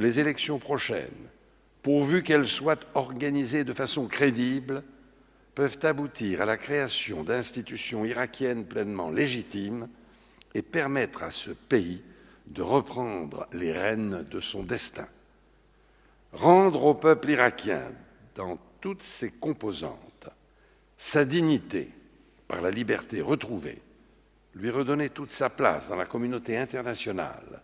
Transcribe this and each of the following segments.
les élections prochaines, pourvu qu'elles soient organisées de façon crédible, peuvent aboutir à la création d'institutions irakiennes pleinement légitimes et permettre à ce pays de reprendre les rênes de son destin. Rendre au peuple irakien, dans toutes ses composantes, sa dignité par la liberté retrouvée, lui redonner toute sa place dans la communauté internationale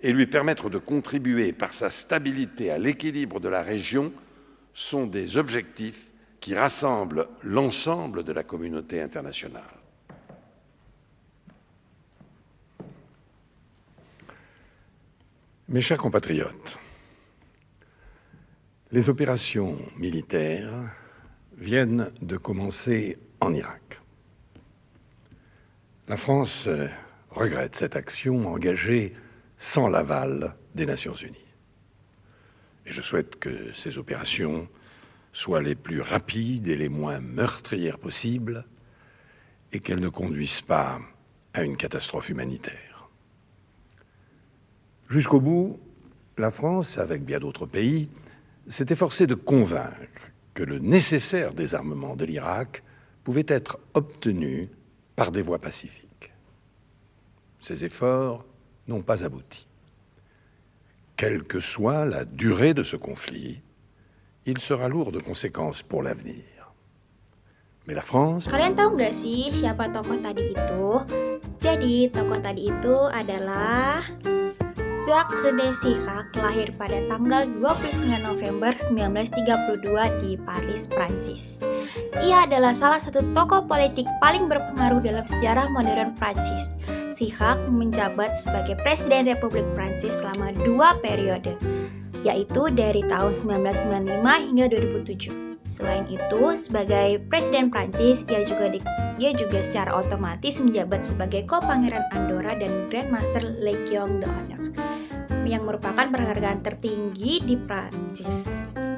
et lui permettre de contribuer par sa stabilité à l'équilibre de la région sont des objectifs qui rassemblent l'ensemble de la communauté internationale. Mes chers compatriotes, les opérations militaires viennent de commencer en Irak. La France regrette cette action engagée sans l'aval des Nations Unies. Et je souhaite que ces opérations soient les plus rapides et les moins meurtrières possibles et qu'elles ne conduisent pas à une catastrophe humanitaire. Jusqu'au bout, la France, avec bien d'autres pays, s'est efforcée de convaincre que le nécessaire désarmement de l'Irak pouvait être obtenu par des voies pacifiques. Ces efforts n'ont pas abouti. Quelle que soit la durée de ce conflit, il sera lourd de conséquences pour l'avenir. Mais la France... Kalian tahu nggak sih siapa tokoh tadi itu? Jadi tokoh tadi itu adalah Zahirudin Shihak, lahir pada tanggal 29 November 1932 di Paris, Prancis. Ia adalah salah satu tokoh politik paling berpengaruh dalam sejarah modern Prancis. Shihak menjabat sebagai Presiden Republik Prancis selama 2 periode, yaitu dari tahun 1995 hingga 2007. Selain itu, sebagai Presiden Prancis, ia juga secara otomatis menjabat sebagai Co-Pangeran Andorra dan Grand Master Legion d'Honneur, yang merupakan penghargaan tertinggi di Prancis.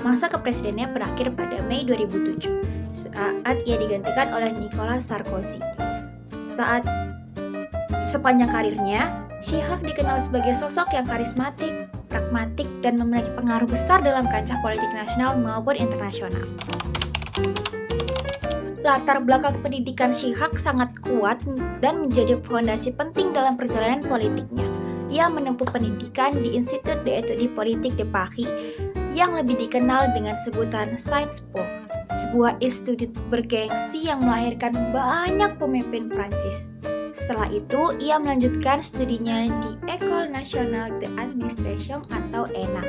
Masa kepresidenannya berakhir pada Mei 2007 saat ia digantikan oleh Nicolas Sarkozy. Sepanjang karirnya, Shihak dikenal sebagai sosok yang karismatik, pragmatik, dan memiliki pengaruh besar dalam kancah politik nasional maupun internasional. Latar belakang pendidikan Shihak sangat kuat dan menjadi fondasi penting dalam perjalanan politiknya. Ia menempuh pendidikan di Institut d'Études Politiques de Paris yang lebih dikenal dengan sebutan Sciences Po, sebuah institut bergengsi yang melahirkan banyak pemimpin Prancis. Setelah itu, ia melanjutkan studinya di École Nationale d'Administration atau ENA,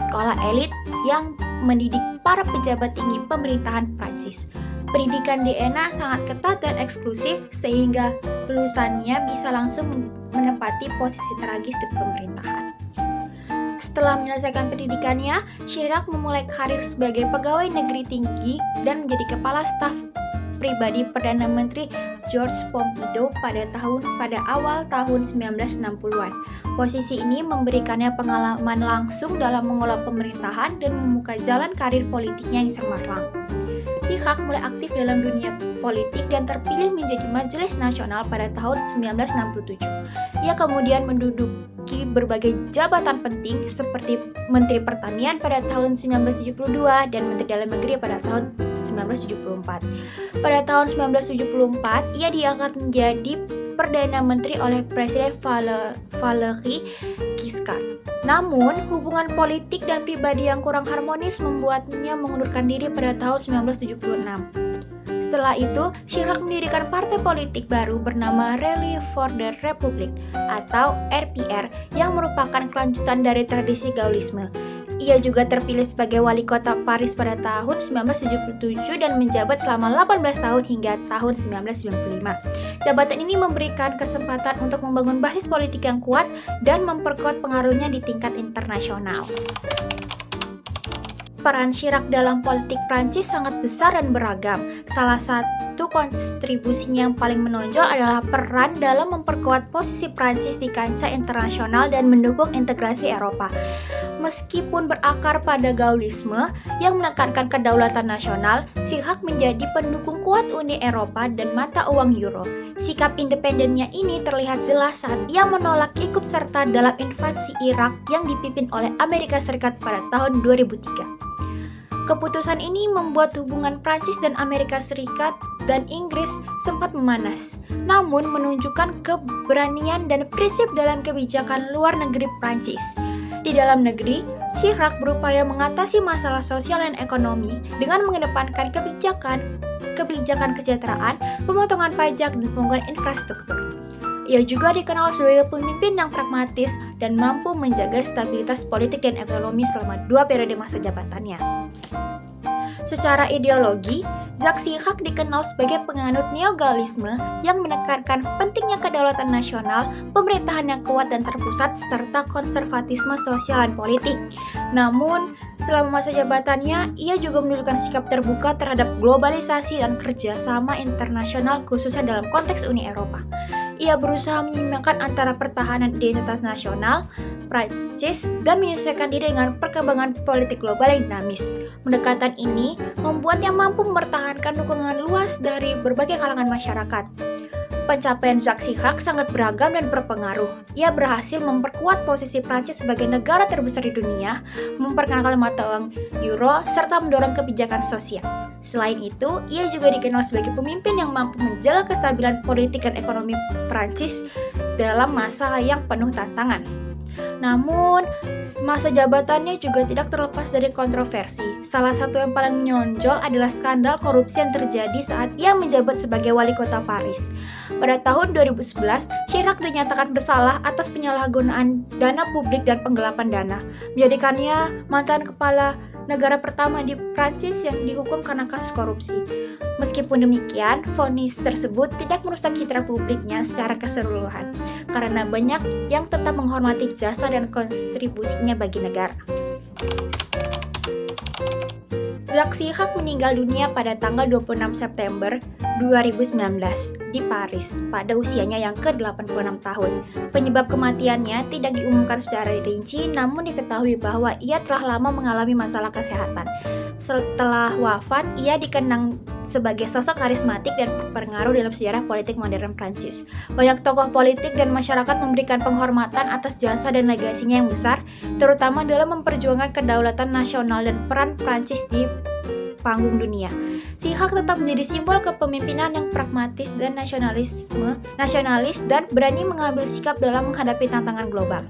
sekolah elit yang mendidik para pejabat tinggi pemerintahan Prancis. Pendidikan di ENA sangat ketat dan eksklusif sehingga lulusannya bisa langsung menempati posisi strategis di pemerintahan. Setelah menyelesaikan pendidikannya, Shihak memulai karir sebagai pegawai negeri tinggi dan menjadi kepala staf pribadi Perdana Menteri Georges Pompidou pada awal tahun 1960-an. Posisi ini memberikannya pengalaman langsung dalam mengelola pemerintahan dan membuka jalan karir politiknya yang cemerlang. Shihak mulai aktif dalam dunia politik dan terpilih menjadi Majelis Nasional pada tahun 1967. Ia kemudian menduduki berbagai jabatan penting seperti Menteri Pertanian pada tahun 1972 dan Menteri Dalam Negeri pada tahun 1974. Pada tahun 1974, ia diangkat menjadi Perdana Menteri oleh Presiden Valéry Giscard. Namun, hubungan politik dan pribadi yang kurang harmonis membuatnya mengundurkan diri pada tahun 1976. Setelah itu, Shihak mendirikan partai politik baru bernama Rally for the Republic atau RPR yang merupakan kelanjutan dari tradisi Gaullisme. Ia juga terpilih sebagai wali kota Paris pada tahun 1977 dan menjabat selama 18 tahun hingga tahun 1995. Jabatan ini memberikan kesempatan untuk membangun basis politik yang kuat dan memperkuat pengaruhnya di tingkat internasional. peran Chirac dalam politik Prancis sangat besar dan beragam. Salah satu kontribusinya yang paling menonjol adalah peran dalam memperkuat posisi Prancis di kancah internasional dan mendukung integrasi Eropa. Meskipun berakar pada Gaullisme yang menekankan kedaulatan nasional, Chirac menjadi pendukung kuat Uni Eropa dan mata uang euro. Sikap independennya ini terlihat jelas saat ia menolak ikut serta dalam invasi Irak yang dipimpin oleh Amerika Serikat pada tahun 2003. Keputusan ini membuat hubungan Prancis dan Amerika Serikat dan Inggris sempat memanas, namun menunjukkan keberanian dan prinsip dalam kebijakan luar negeri Prancis. Di dalam negeri, Chirac berupaya mengatasi masalah sosial dan ekonomi dengan mengedepankan kebijakan kesejahteraan, pemotongan pajak, dan pembangunan infrastruktur. Ia juga dikenal sebagai pemimpin yang pragmatis dan mampu menjaga stabilitas politik dan ekonomi selama 2 periode masa jabatannya. Secara ideologi, Jacques Chirac dikenal sebagai penganut neogaullisme yang menekankan pentingnya kedaulatan nasional, pemerintahan yang kuat dan terpusat, serta konservatisme sosial dan politik. Namun, selama masa jabatannya, ia juga menunjukkan sikap terbuka terhadap globalisasi dan kerjasama internasional khususnya dalam konteks Uni Eropa. Ia berusaha menyeimbangkan antara pertahanan identitas nasional Prancis dan menyesuaikan diri dengan perkembangan politik global yang dinamis. Pendekatan ini membuatnya mampu mempertahankan dukungan luas dari berbagai kalangan masyarakat. Pencapaian Jacques Chirac sangat beragam dan berpengaruh. Ia berhasil memperkuat posisi Prancis sebagai negara terbesar di dunia, memperkenalkan mata uang euro, serta mendorong kebijakan sosial. Selain itu, ia juga dikenal sebagai pemimpin yang mampu menjaga kestabilan politik dan ekonomi Prancis dalam masa yang penuh tantangan. Namun, masa jabatannya juga tidak terlepas dari kontroversi. Salah satu yang paling menonjol adalah skandal korupsi yang terjadi saat ia menjabat sebagai wali kota Paris. Pada tahun 2011, Chirac dinyatakan bersalah atas penyalahgunaan dana publik dan penggelapan dana, menjadikannya mantan kepala negara pertama di Prancis yang dihukum karena kasus korupsi. Meskipun demikian, vonis tersebut tidak merusak citra publiknya secara keseluruhan, karena banyak yang tetap menghormati jasa dan kontribusinya bagi negara. Jacques Chirac meninggal dunia pada tanggal 26 September 2019 di Paris pada usianya yang ke-86 tahun. Penyebab kematiannya tidak diumumkan secara rinci, namun diketahui bahwa ia telah lama mengalami masalah kesehatan. Setelah wafat, ia dikenang sebagai sosok karismatik dan berpengaruh dalam sejarah politik modern Prancis. Banyak tokoh politik dan masyarakat memberikan penghormatan atas jasa dan legasinya yang besar, terutama dalam memperjuangkan kedaulatan nasional dan peran Prancis di panggung dunia. Chirac tetap menjadi simbol kepemimpinan yang pragmatis dan nasionalis dan berani mengambil sikap dalam menghadapi tantangan global.